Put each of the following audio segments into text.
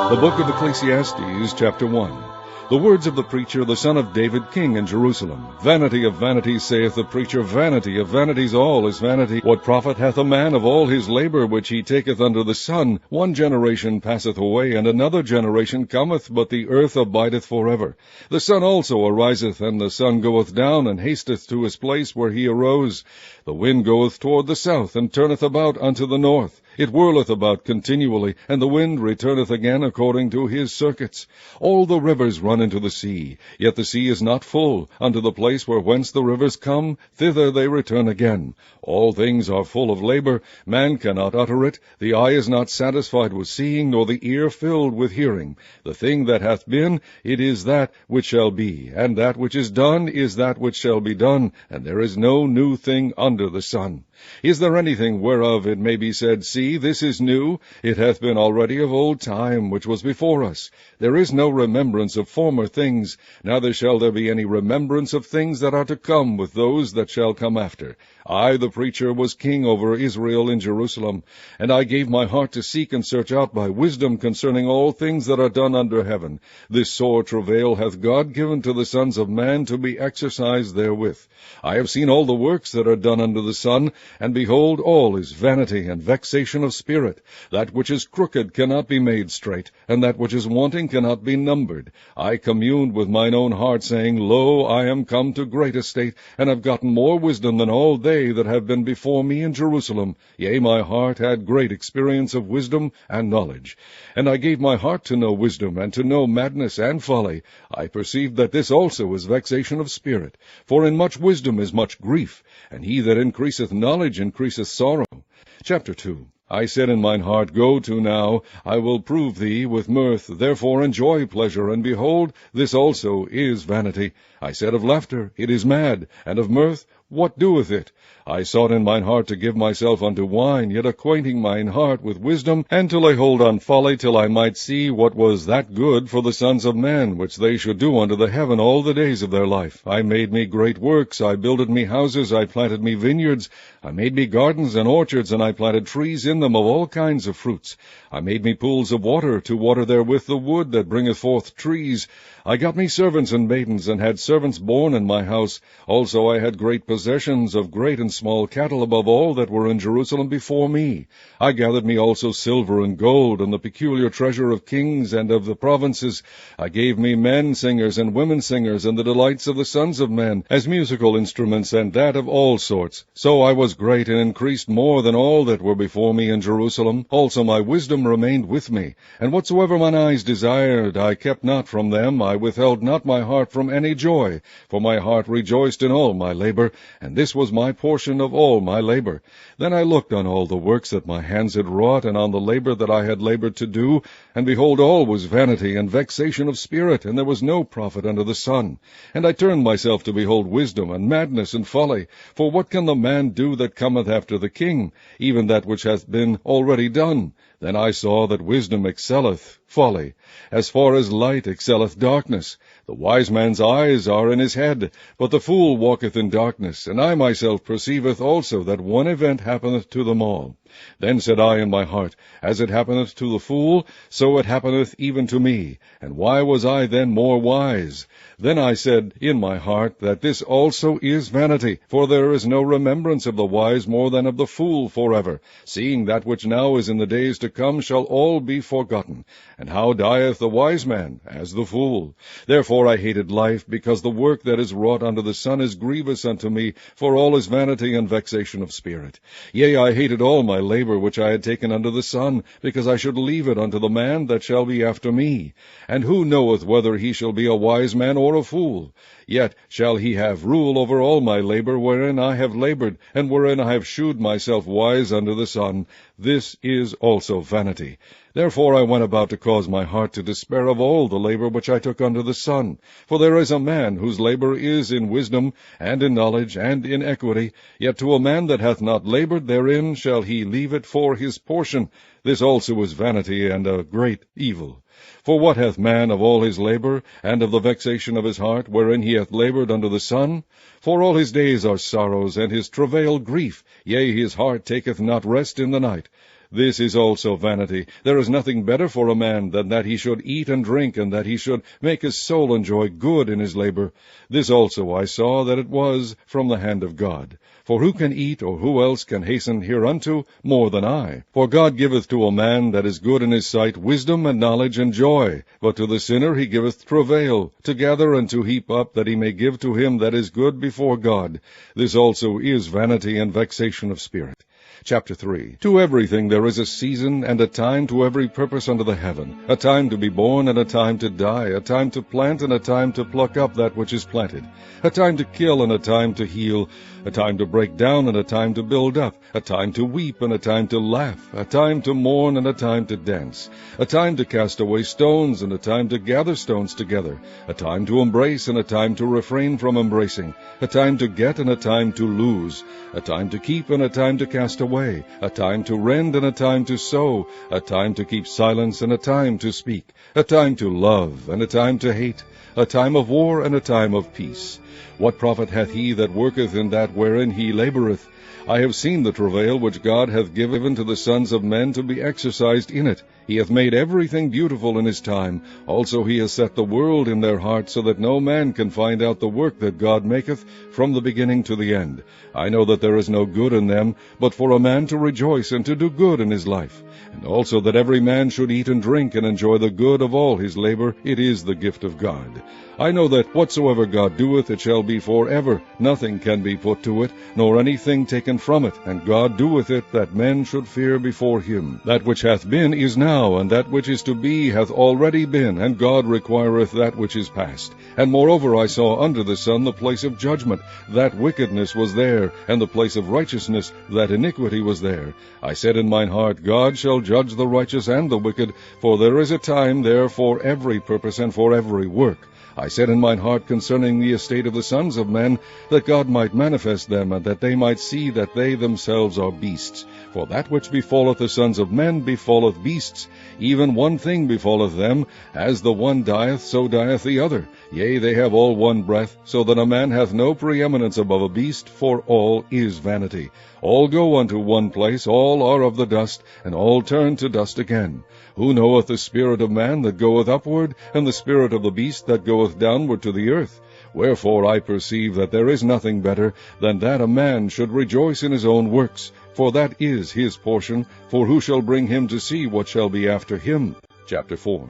The book of Ecclesiastes, chapter 1. The words of the preacher, the son of David, king in Jerusalem. Vanity of vanities, saith the preacher, vanity of vanities, all is vanity. What profit hath a man of all his labor which he taketh under the sun? One generation passeth away, and another generation cometh, but the earth abideth forever. The sun also ariseth, and the sun goeth down, and hasteth to his place where he arose. The wind goeth toward the south, and turneth about unto the north. It whirleth about continually, and the wind returneth again according to his circuits. All the rivers run into the sea, yet the sea is not full. Unto the place where whence the rivers come, thither they return again. All things are full of labor. Man cannot utter it. The eye is not satisfied with seeing, nor the ear filled with hearing. The thing that hath been, it is that which shall be, and that which is done is that which shall be done, and there is no new thing under the sun. Is there anything whereof it may be said, See, this is new? It hath been already of old time, which was before us. There is no remembrance of former things, neither shall there be any remembrance of things that are to come with those that shall come after. I, the preacher, was king over Israel in Jerusalem, and I gave my heart to seek and search out by wisdom concerning all things that are done under heaven. This sore travail hath God given to the sons of man to be exercised therewith. I have seen all the works that are done under the sun, and behold, all is vanity and vexation of spirit. That which is crooked cannot be made straight, and that which is wanting cannot be numbered. I communed with mine own heart, saying, Lo, I am come to great estate, and have gotten more wisdom than all they that have been before me in Jerusalem. Yea, my heart had great experience of wisdom and knowledge. And I gave my heart to know wisdom, and to know madness and folly. I perceived that this also is vexation of spirit. For in much wisdom is much grief, and he that increaseth knowledge increaseth sorrow. Chapter 2. I said in mine heart, Go to now, I will prove thee with mirth, therefore enjoy pleasure, and behold, this also is vanity. I said of laughter, It is mad, and of mirth, what doeth it? I sought in mine heart to give myself unto wine, yet acquainting mine heart with wisdom, and to lay hold on folly, till I might see what was that good for the sons of men, which they should do unto the heaven all the days of their life. I made me great works, I builded me houses, I planted me vineyards, I made me gardens and orchards, and I planted trees in them of all kinds of fruits. I made me pools of water, to water therewith the wood that bringeth forth trees. I got me servants and maidens, and had servants born in my house. Also I had great possessions of great and small cattle above all that were in Jerusalem before me. I gathered me also silver and gold, and the peculiar treasure of kings and of the provinces. I gave me men singers and women singers, and the delights of the sons of men, as musical instruments, and that of all sorts. So I was great, and increased more than all that were before me in Jerusalem. Also my wisdom remained with me, and whatsoever mine eyes desired, I kept not from them. I withheld not my heart from any joy, for my heart rejoiced in all my labor, and this was my portion of all my labor. Then I looked on all the works that my hands had wrought, and on the labor that I had labored to do, and behold, all was vanity and vexation of spirit, and there was no profit under the sun. And I turned myself to behold wisdom, and madness, and folly. For what can the man do that cometh after the king? Even that which hath been already done. Then I saw that wisdom excelleth folly, as far as light excelleth darkness. The wise man's eyes are in his head, but the fool walketh in darkness. And I myself perceiveth also that one event happeneth to them all. Then said I in my heart, As it happeneth to the fool, so it happeneth even to me. And why was I then more wise? Then I said in my heart, that this also is vanity, for there is no remembrance of the wise more than of the fool forever, seeing that which now is in the days to come shall all be forgotten. And how dieth the wise man? As the fool. Therefore I hated life, because the work that is wrought under the sun is grievous unto me, for all is vanity and vexation of spirit. Yea, I hated all my labor which I had taken under the sun, because I should leave it unto the man that shall be after me. And who knoweth whether he shall be a wise man or a fool? Yet shall he have rule over all my labor, wherein I have labored, and wherein I have shewed myself wise under the sun. This is also vanity. Therefore I went about to cause my heart to despair of all the labor which I took under the sun. For there is a man whose labor is in wisdom, and in knowledge, and in equity. Yet to a man that hath not labored therein shall he leave it for his portion. This also is vanity, and a great evil. For what hath man of all his labor, and of the vexation of his heart, wherein he hath labored under the sun? For all his days are sorrows, and his travail grief, yea, his heart taketh not rest in the night. This is also vanity. There is nothing better for a man than that he should eat and drink, and that he should make his soul enjoy good in his labor. This also I saw that it was from the hand of God. For who can eat, or who else can hasten hereunto more than I? For God giveth to a man that is good in his sight wisdom and knowledge and joy. But to the sinner he giveth travail, to gather and to heap up, that he may give to him that is good before God. This also is vanity and vexation of spirit. Chapter 3. To everything there is a season and a time to every purpose under the heaven, a time to be born and a time to die, a time to plant and a time to pluck up that which is planted, a time to kill and a time to heal, a time to break down and a time to build up, a time to weep and a time to laugh, a time to mourn and a time to dance, a time to cast away stones and a time to gather stones together, a time to embrace and a time to refrain from embracing, a time to get and a time to lose, a time to keep and a time to cast away, a time to rend and a time to sow, a time to keep silence and a time to speak, a time to love and a time to hate, a time of war and a time of peace. What profit hath he that worketh in that wherein he laboureth? I have seen the travail which God hath given to the sons of men to be exercised in it. He hath made everything beautiful in his time. Also he hath set the world in their hearts, so that no man can find out the work that God maketh from the beginning to the end. I know that there is no good in them, but for a man to rejoice and to do good in his life. And also that every man should eat and drink and enjoy the good of all his labor. It is the gift of God. I know that whatsoever God doeth, it shall be for ever. Nothing can be put to it, nor anything taken from it. And God doeth it, that men should fear before him. That which hath been is now, and that which is to be hath already been, and God requireth that which is past. And moreover I saw under the sun the place of judgment, that wickedness was there, and the place of righteousness, that iniquity was there. I said in mine heart, God shall judge the righteous and the wicked, for there is a time there for every purpose and for every work. I said in mine heart concerning the estate of the sons of men, that God might manifest them, and that they might see that they themselves are beasts. For that which befalleth the sons of men befalleth beasts. Even one thing befalleth them, as the one dieth, so dieth the other. Yea, they have all one breath, so that a man hath no preeminence above a beast, for all is vanity. All go unto one place, all are of the dust, and all turn to dust again. Who knoweth the spirit of man that goeth upward, and the spirit of the beast that goeth downward to the earth? Wherefore I perceive that there is nothing better than that a man should rejoice in his own works, for that is his portion, for who shall bring him to see what shall be after him? Chapter 4.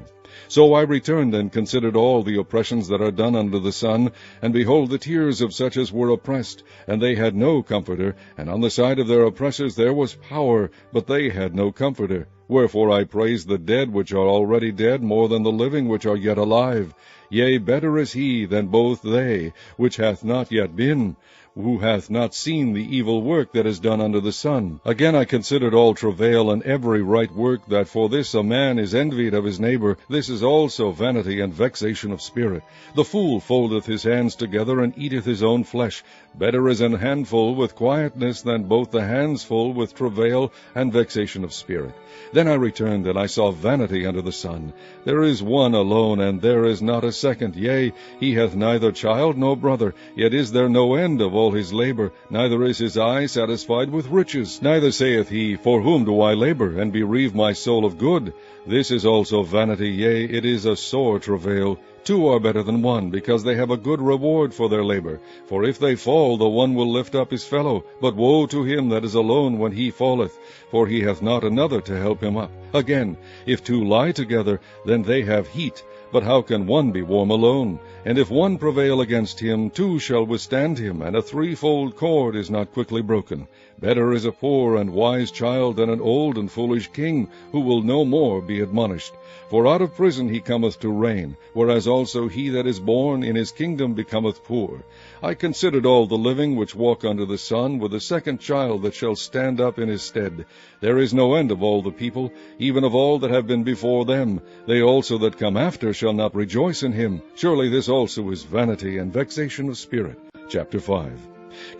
So I returned and considered all the oppressions that are done under the sun, and behold the tears of such as were oppressed, and they had no comforter, and on the side of their oppressors there was power, but they had no comforter. Wherefore I praise the dead which are already dead more than the living which are yet alive. Yea, better is he than both they, which hath not yet been, who hath not seen the evil work that is done under the sun. Again I considered all travail and every right work, that for this a man is envied of his neighbor. This is also vanity and vexation of spirit. The fool foldeth his hands together, and eateth his own flesh. Better is an handful with quietness than both the hands full with travail and vexation of spirit. Then I returned, and I saw vanity under the sun. There is one alone, and there is not a second. Yea, he hath neither child nor brother, yet is there no end of all his labor. Neither is his eye satisfied with riches. Neither saith he, For whom do I labor, and bereave my soul of good? This is also vanity, yea, it is a sore travail. Two are better than one, because they have a good reward for their labor. For if they fall, the one will lift up his fellow. But woe to him that is alone when he falleth, for he hath not another to help him up. Again, if two lie together, then they have heat. But how can one be warm alone? And if one prevail against him, two shall withstand him, and a threefold cord is not quickly broken. Better is a poor and wise child than an old and foolish king, who will no more be admonished. For out of prison he cometh to reign, whereas also he that is born in his kingdom becometh poor. I considered all the living which walk under the sun, with a second child that shall stand up in his stead. There is no end of all the people, even of all that have been before them. They also that come after shall not rejoice in him. Surely this also is vanity and vexation of spirit. Chapter 5.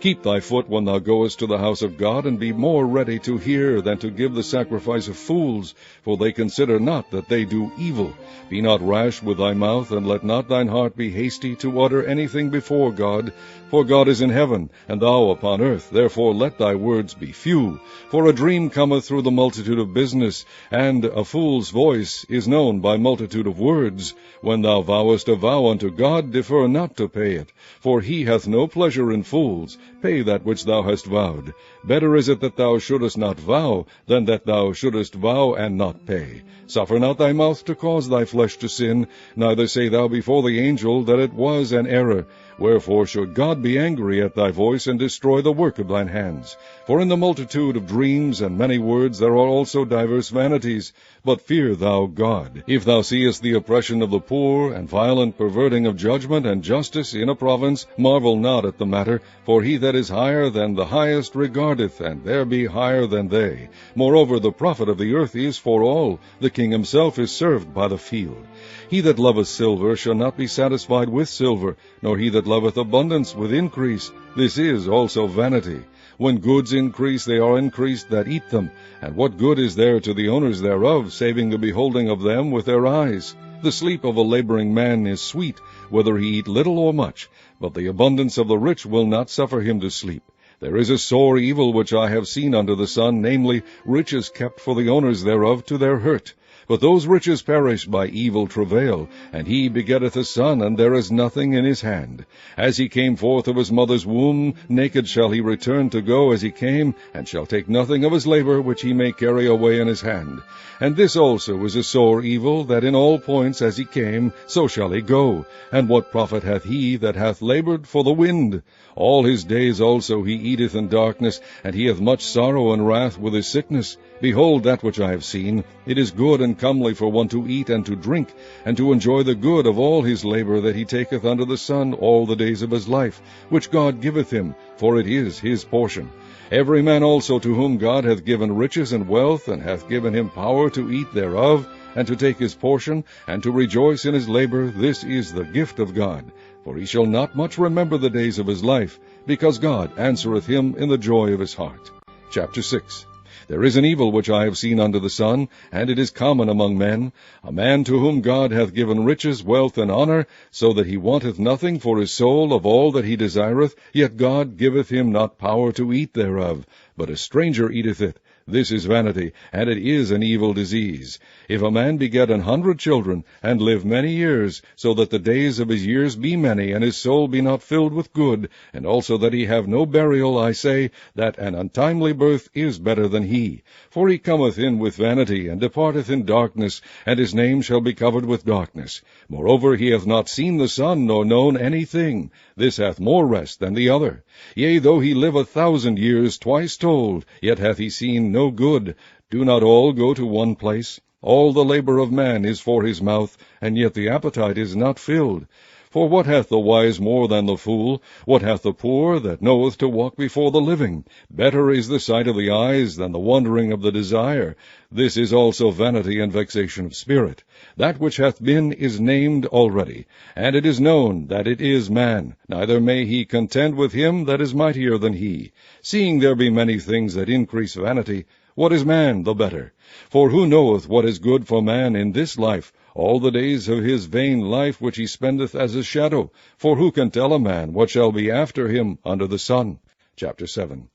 Keep thy foot when thou goest to the house of God, and be more ready to hear than to give the sacrifice of fools, for they consider not that they do evil. Be not rash with thy mouth, and let not thine heart be hasty to utter anything before God. For God is in heaven, and thou upon earth. Therefore let thy words be few. For a dream cometh through the multitude of business, and a fool's voice is known by multitude of words. When thou vowest a vow unto God, defer not to pay it. For he hath no pleasure in fools. Pay that which thou hast vowed. Better is it that thou shouldest not vow, than that thou shouldest vow and not pay. Suffer not thy mouth to cause thy flesh to sin, neither say thou before the angel that it was an error. Wherefore should God be angry at thy voice, and destroy the work of thine hands? For in the multitude of dreams and many words there are also divers vanities. But fear thou God. If thou seest the oppression of the poor, and violent perverting of judgment and justice in a province, marvel not at the matter, for he that is higher than the highest regardeth, and there be higher than they. Moreover, the profit of the earth is for all. The king himself is served by the field. He that loveth silver shall not be satisfied with silver, nor he that loveth abundance with increase. This is also vanity. When goods increase, they are increased that eat them. And what good is there to the owners thereof, saving the beholding of them with their eyes? The sleep of a laboring man is sweet, whether he eat little or much, but the abundance of the rich will not suffer him to sleep. There is a sore evil which I have seen under the sun, namely, riches kept for the owners thereof to their hurt. But those riches perish by evil travail, and he begetteth a son, and there is nothing in his hand. As he came forth of his mother's womb, naked shall he return to go as he came, and shall take nothing of his labor which he may carry away in his hand. And this also is a sore evil, that in all points as he came, so shall he go. And what profit hath he that hath labored for the wind? All his days also he eateth in darkness, and he hath much sorrow and wrath with his sickness. Behold, that which I have seen, it is good and comely for one to eat and to drink, and to enjoy the good of all his labor that he taketh under the sun all the days of his life, which God giveth him, for it is his portion. Every man also to whom God hath given riches and wealth, and hath given him power to eat thereof, and to take his portion, and to rejoice in his labor, this is the gift of God. For he shall not much remember the days of his life, because God answereth him in the joy of his heart. Chapter 6. There is an evil which I have seen under the sun, and it is common among men, a man to whom God hath given riches, wealth, and honor, so that he wanteth nothing for his soul of all that he desireth, yet God giveth him not power to eat thereof, but a stranger eateth it. This is vanity, and it is an evil disease. If a man beget 100 children, and live many years, so that the days of his years be many, and his soul be not filled with good, and also that he have no burial, I say, that an untimely birth is better than he. For he cometh in with vanity, and departeth in darkness, and his name shall be covered with darkness. Moreover, he hath not seen the sun, nor known anything. This hath more rest than the other. Yea, though he live 1,000 years, twice told, yet hath he seen no good. Do not all go to one place? All the labor of man is for his mouth, and yet the appetite is not filled. For what hath the wise more than the fool? What hath the poor that knoweth to walk before the living? Better is the sight of the eyes than the wandering of the desire. This is also vanity and vexation of spirit. That which hath been is named already, and it is known that it is man, neither may he contend with him that is mightier than he. Seeing there be many things that increase vanity, what is man the better? For who knoweth what is good for man in this life, all the days of his vain life which he spendeth as a shadow? For who can tell a man what shall be after him under the sun? Chapter 7.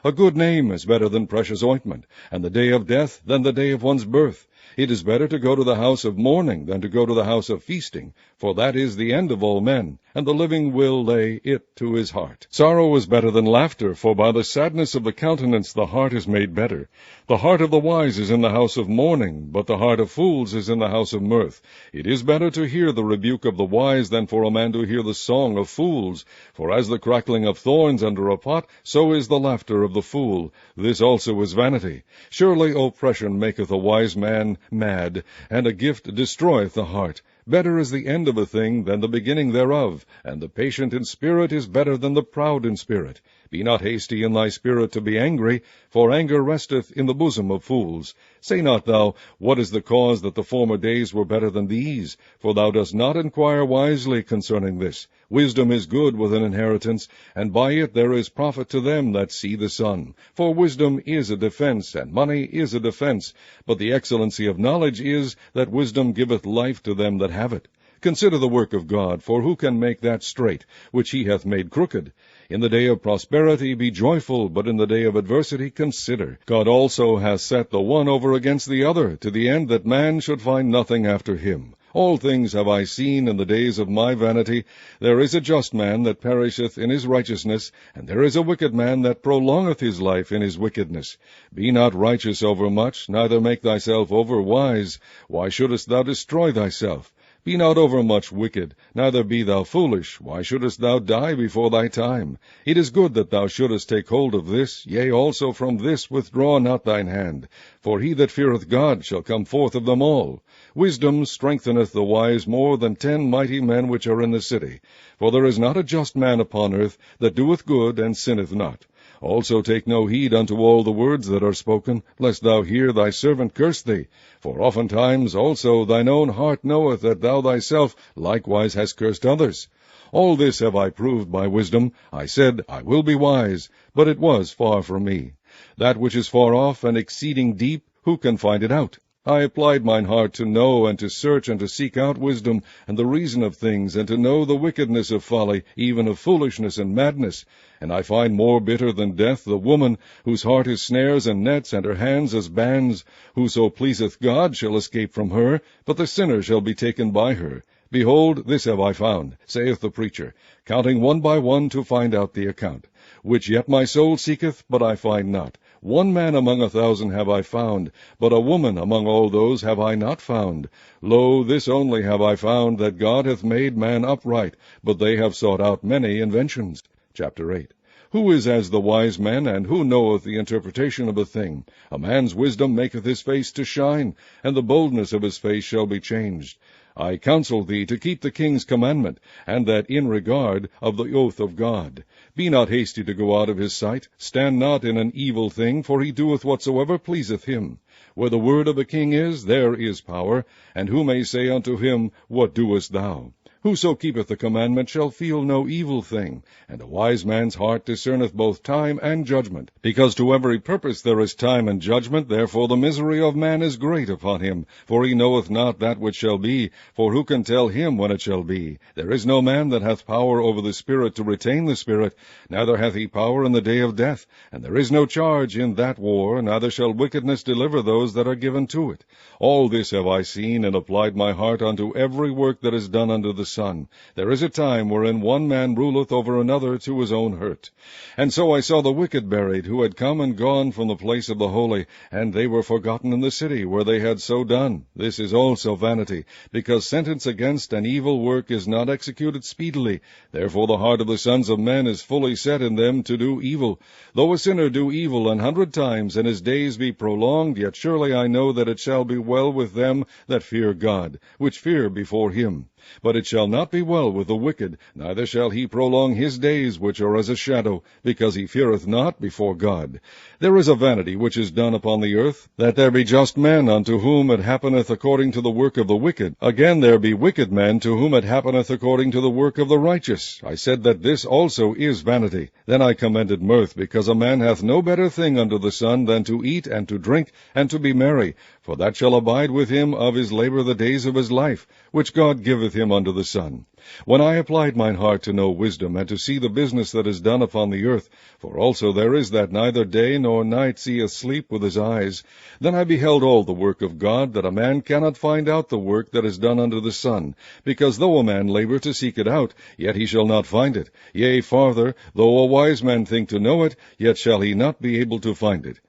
A good name is better than precious ointment, and the day of death than the day of one's birth. It is better to go to the house of mourning than to go to the house of feasting, for that is the end of all men, and the living will lay it to his heart. Sorrow is better than laughter, for by the sadness of the countenance the heart is made better. The heart of the wise is in the house of mourning, but the heart of fools is in the house of mirth. It is better to hear the rebuke of the wise than for a man to hear the song of fools. For as the crackling of thorns under a pot, so is the laughter of the fool. This also is vanity. Surely oppression maketh a wise man mad, and a gift destroyeth the heart. Better is the end of a thing than the beginning thereof. love, and the patient in spirit is better than the proud in spirit. Be not hasty in thy spirit to be angry, for anger resteth in the bosom of fools. Say not thou, What is the cause that the former days were better than these? For thou dost not inquire wisely concerning this. Wisdom is good with an inheritance, and by it there is profit to them that see the sun. For wisdom is a defense, and money is a defense. But the excellency of knowledge is, that wisdom giveth life to them that have it. Consider the work of God, for who can make that straight, which he hath made crooked? In the day of prosperity be joyful, but in the day of adversity consider. God also hath set the one over against the other, to the end that man should find nothing after him. All things have I seen in the days of my vanity. There is a just man that perisheth in his righteousness, and there is a wicked man that prolongeth his life in his wickedness. Be not righteous over much, neither make thyself over wise. Why shouldest thou destroy thyself? Be not overmuch wicked, neither be thou foolish. Why shouldest thou die before thy time? It is good that thou shouldest take hold of this, yea, also from this withdraw not thine hand. For he that feareth God shall come forth of them all. Wisdom strengtheneth the wise more than 10 mighty men which are in the city. For there is not a just man upon earth that doeth good and sinneth not. Also take no heed unto all the words that are spoken, lest thou hear thy servant curse thee. For oftentimes also thine own heart knoweth that thou thyself likewise hast cursed others. All this have I proved by wisdom. I said, I will be wise, but it was far from me. That which is far off and exceeding deep, who can find it out? I applied mine heart to know and to search and to seek out wisdom and the reason of things, and to know the wickedness of folly, even of foolishness and madness. And I find more bitter than death the woman, whose heart is snares and nets, and her hands as bands. Whoso pleaseth God shall escape from her, but the sinner shall be taken by her. Behold, this have I found, saith the preacher, counting one by one to find out the account. Which yet my soul seeketh, but I find not. One man among 1,000 have I found, but a woman among all those have I not found. Lo, this only have I found, that God hath made man upright, but they have sought out many inventions. Chapter 8. Who is as the wise man, and who knoweth the interpretation of a thing? A man's wisdom maketh his face to shine, and the boldness of his face shall be changed. I counsel thee to keep the king's commandment, and that in regard of the oath of God. Be not hasty to go out of his sight. Stand not in an evil thing, for he doeth whatsoever pleaseth him. Where the word of a king is, there is power. And who may say unto him, What doest thou? Whoso keepeth the commandment shall feel no evil thing, and a wise man's heart discerneth both time and judgment. Because to every purpose there is time and judgment, therefore the misery of man is great upon him. For he knoweth not that which shall be, for who can tell him when it shall be? There is no man that hath power over the Spirit to retain the Spirit, neither hath he power in the day of death. And there is no charge in that war, neither shall wickedness deliver those that are given to it. All this have I seen, and applied my heart unto every work that is done under the sun. There is a time wherein one man ruleth over another to his own hurt. And so I saw the wicked buried, who had come and gone from the place of the holy, and they were forgotten in the city where they had so done. This is also vanity, because sentence against an evil work is not executed speedily. Therefore the heart of the sons of men is fully set in them to do evil. Though a sinner do evil 100 times, and his days be prolonged, yet surely I know that it shall be well with them that fear God, which fear before him. But it shall not be well with the wicked, neither shall he prolong his days, which are as a shadow, because he feareth not before God. There is a vanity which is done upon the earth, that there be just men unto whom it happeneth according to the work of the wicked. Again there be wicked men to whom it happeneth according to the work of the righteous. I said that this also is vanity. Then I commended mirth, because a man hath no better thing under the sun than to eat and to drink and to be merry, for that shall abide with him of his labor the days of his life, which God giveth him under the sun. When I applied mine heart to know wisdom, and to see the business that is done upon the earth, for also there is that neither day nor night seeth sleep with his eyes, then I beheld all the work of God, that a man cannot find out the work that is done under the sun, because though a man labor to seek it out, yet he shall not find it. Yea, farther, though a wise man think to know it, yet shall he not be able to find it.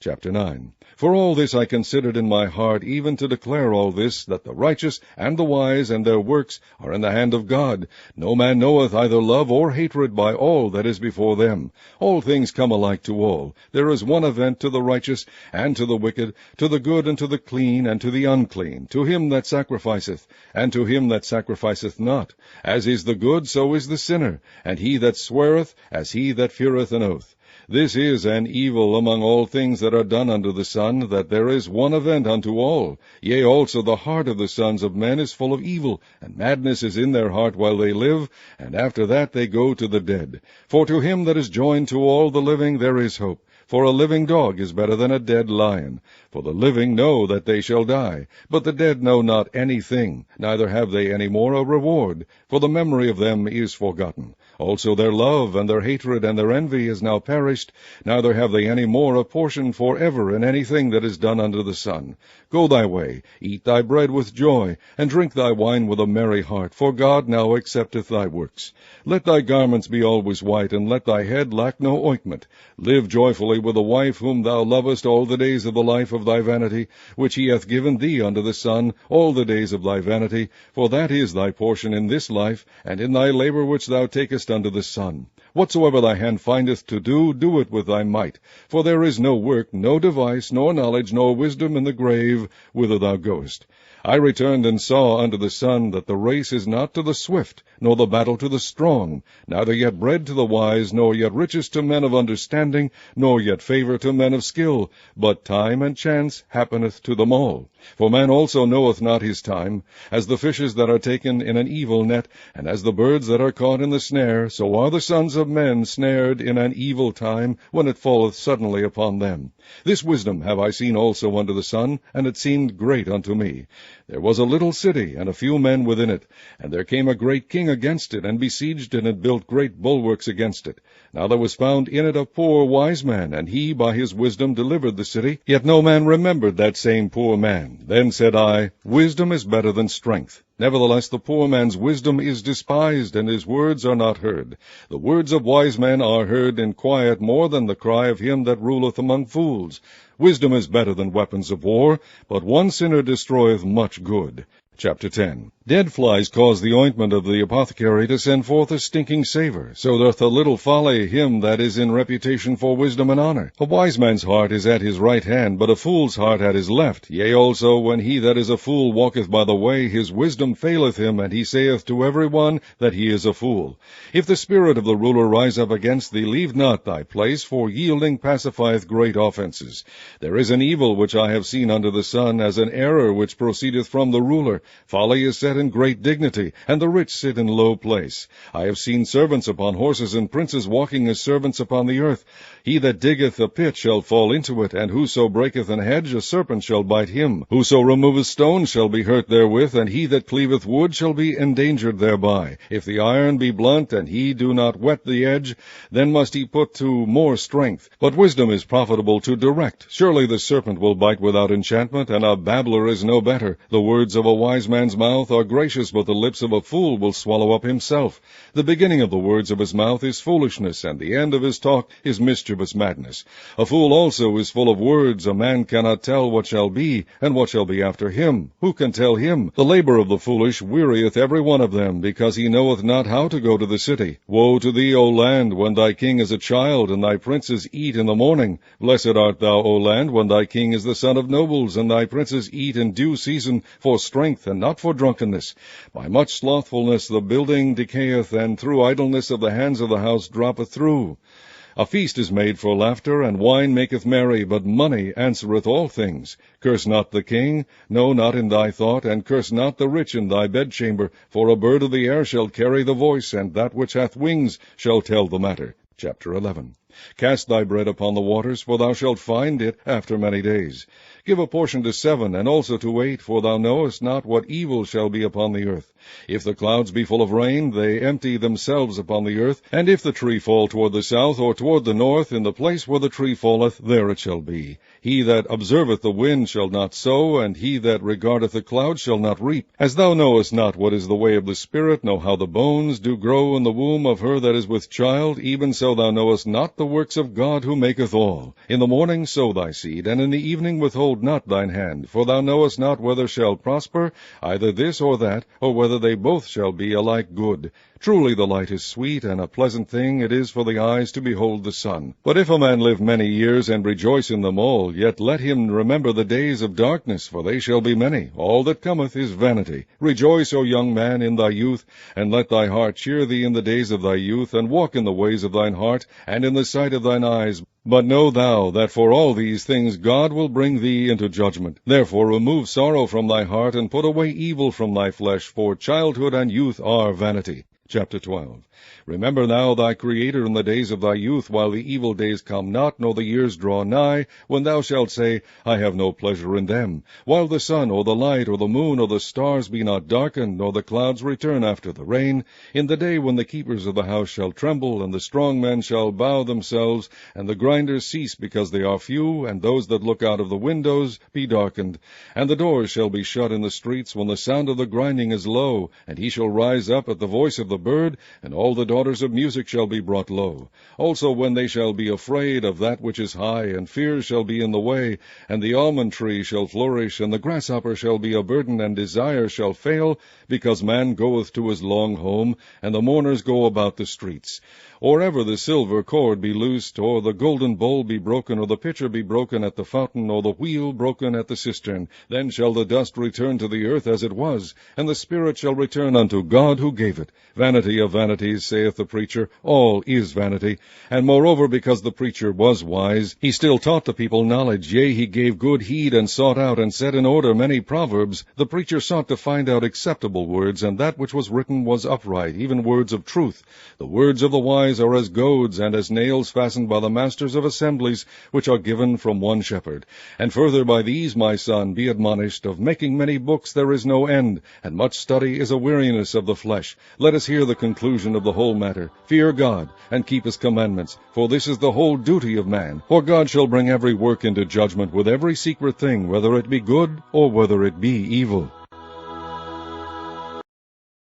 Chapter 9. For all this I considered in my heart, even to declare all this, that the righteous and the wise and their works are in the hand of God. No man knoweth either love or hatred by all that is before them. All things come alike to all. There is one event to the righteous and to the wicked, to the good and to the clean and to the unclean, to him that sacrificeth, and to him that sacrificeth not. As is the good, so is the sinner, and he that sweareth, as he that feareth an oath. This is an evil among all things that are done under the sun, that there is one event unto all. Yea, also the heart of the sons of men is full of evil, and madness is in their heart while they live, and after that they go to the dead. For to him that is joined to all the living there is hope. For a living dog is better than a dead lion. For the living know that they shall die, but the dead know not anything, neither have they any more a reward, for the memory of them is forgotten. Also their love and their hatred and their envy is now perished, neither have they any more a portion for ever in anything that is done under the sun. Go thy way, eat thy bread with joy, and drink thy wine with a merry heart, for God now accepteth thy works. Let thy garments be always white, and let thy head lack no ointment. Live joyfully with a wife whom thou lovest all the days of the life of thy vanity, which he hath given thee under the sun, all the days of thy vanity, for that is thy portion in this life, and in thy labor which thou takest under the sun. Whatsoever thy hand findeth to do, do it with thy might. For there is no work, no device, nor knowledge, nor wisdom in the grave, whither thou goest. I returned and saw under the sun that the race is not to the swift, nor the battle to the strong, neither yet bread to the wise, nor yet riches to men of understanding, nor yet favor to men of skill, but time and chance happeneth to them all. For man also knoweth not his time. As the fishes that are taken in an evil net, and as the birds that are caught in the snare, so are the sons of men snared in an evil time, when it falleth suddenly upon them. This wisdom have I seen also under the sun, and it seemed great unto me. There was a little city, and a few men within it, and there came a great king against it, and besieged it, and built great bulwarks against it. Now there was found in it a poor wise man, and he by his wisdom delivered the city, yet no man remembered that same poor man. Then said I, Wisdom is better than strength. Nevertheless the poor man's wisdom is despised, and his words are not heard. The words of wise men are heard in quiet more than the cry of him that ruleth among fools. Wisdom is better than weapons of war, but one sinner destroyeth much good. Chapter 10. Dead flies cause the ointment of the apothecary to send forth a stinking savour. So doth a little folly him that is in reputation for wisdom and honour. A wise man's heart is at his right hand, but a fool's heart at his left. Yea, also, when he that is a fool walketh by the way, his wisdom faileth him, and he saith to every one that he is a fool. If the spirit of the ruler rise up against thee, leave not thy place, for yielding pacifieth great offences. There is an evil which I have seen under the sun, as an error which proceedeth from the ruler. Folly is set in great dignity, and the rich sit in low place. I have seen servants upon horses, and princes walking as servants upon the earth. He that diggeth a pit shall fall into it, and whoso breaketh an hedge, a serpent shall bite him. Whoso removeth stones shall be hurt therewith, and he that cleaveth wood shall be endangered thereby. If the iron be blunt, and he do not whet the edge, then must he put to more strength. But wisdom is profitable to direct. Surely the serpent will bite without enchantment, and a babbler is no better. The words of a wise man's mouth are gracious, but the lips of a fool will swallow up himself. The beginning of the words of his mouth is foolishness, and the end of his talk is mischievous madness. A fool also is full of words. A man cannot tell what shall be, and what shall be after him. Who can tell him? The labor of the foolish wearieth every one of them, because he knoweth not how to go to the city. Woe to thee, O land, when thy king is a child, and thy princes eat in the morning. Blessed art thou, O land, when thy king is the son of nobles, and thy princes eat in due season for strength, and not for drunkenness. By much slothfulness the building decayeth, and through idleness of the hands of the house droppeth through. A feast is made for laughter, and wine maketh merry, but money answereth all things. Curse not the king, no, not in thy thought, and curse not the rich in thy bedchamber, for a bird of the air shall carry the voice, and that which hath wings shall tell the matter. Chapter 11. Cast thy bread upon the waters, for thou shalt find it after many days. Give a portion to 7, and also to 8, for thou knowest not what evil shall be upon the earth. If the clouds be full of rain, they empty themselves upon the earth. And if the tree fall toward the south, or toward the north, in the place where the tree falleth, there it shall be. He that observeth the wind shall not sow, and he that regardeth the clouds shall not reap. As thou knowest not what is the way of the Spirit, nor how the bones do grow in the womb of her that is with child, even so thou knowest not the works of God who maketh all. In the morning sow thy seed, and in the evening withhold not thine hand, for thou knowest not whether shall prosper, either this or that, or whether they both shall be alike good. Truly the light is sweet, and a pleasant thing it is for the eyes to behold the sun. But if a man live many years, and rejoice in them all, yet let him remember the days of darkness, for they shall be many. All that cometh is vanity. Rejoice, O young man, in thy youth, and let thy heart cheer thee in the days of thy youth, and walk in the ways of thine heart, and in the sight of thine eyes. But know thou that for all these things God will bring thee into judgment. Therefore remove sorrow from thy heart, and put away evil from thy flesh, for childhood and youth are vanity. Chapter 12. Remember now thy Creator in the days of thy youth, while the evil days come not, nor the years draw nigh, when thou shalt say, I have no pleasure in them, while the sun, or the light, or the moon, or the stars be not darkened, nor the clouds return after the rain, in the day when the keepers of the house shall tremble, and the strong men shall bow themselves, and the grinders cease because they are few, and those that look out of the windows be darkened, and the doors shall be shut in the streets, when the sound of the grinding is low, and he shall rise up at the voice of the bird, and all the daughters of music shall be brought low. Also when they shall be afraid of that which is high, and fears shall be in the way, and the almond tree shall flourish, and the grasshopper shall be a burden, and desire shall fail, because man goeth to his long home, and the mourners go about the streets. Or ever the silver cord be loosed, or the golden bowl be broken, or the pitcher be broken at the fountain, or the wheel broken at the cistern, then shall the dust return to the earth as it was, and the spirit shall return unto God who gave it. Vanity of vanities, saith the preacher, all is vanity. And moreover, because the preacher was wise, he still taught the people knowledge, yea, he gave good heed, and sought out, and set in order many proverbs. The preacher sought to find out acceptable words, and that which was written was upright, even words of truth. The words of the wise are as goads, and as nails fastened by the masters of assemblies, which are given from one shepherd. And further by these, my son, be admonished, of making many books there is no end, and much study is a weariness of the flesh. Let us hear the conclusion of the whole matter. Fear God, and keep his commandments, for this is the whole duty of man. For God shall bring every work into judgment with every secret thing, whether it be good or whether it be evil.